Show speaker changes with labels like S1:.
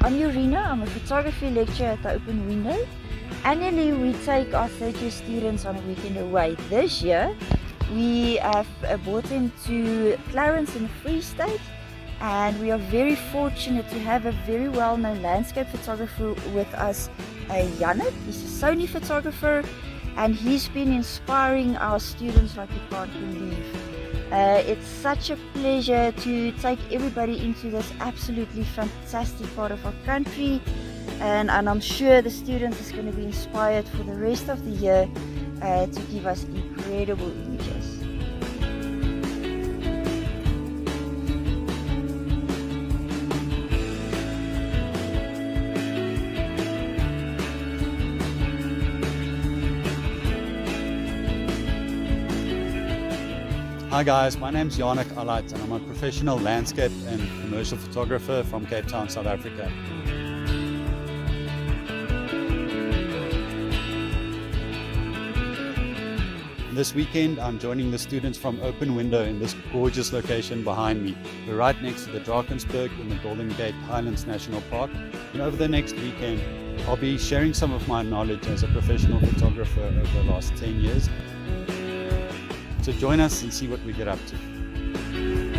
S1: I'm Urina. I'm a photography lecturer at the Open Window. Annually, we take our third year students on a weekend away. This year, we have brought them to Clarens in the Free State, and we are very fortunate to have a very well-known landscape photographer with us, Janik. He's a Sony photographer, and he's been inspiring our students like you can't believe. It's such a pleasure to take everybody into this absolutely fantastic part of our country, and I'm sure the students is going to be inspired for the rest of the year to give us incredible images.
S2: Hi guys, my name's Janik Alheit and I'm a professional landscape and commercial photographer from Cape Town, South Africa. This weekend I'm joining the students from Open Window in this gorgeous location behind me. We're right next to the Drakensberg in the Golden Gate Highlands National Park, and over the next weekend I'll be sharing some of my knowledge as a professional photographer over the last 10 years. So join us and see what we get up to.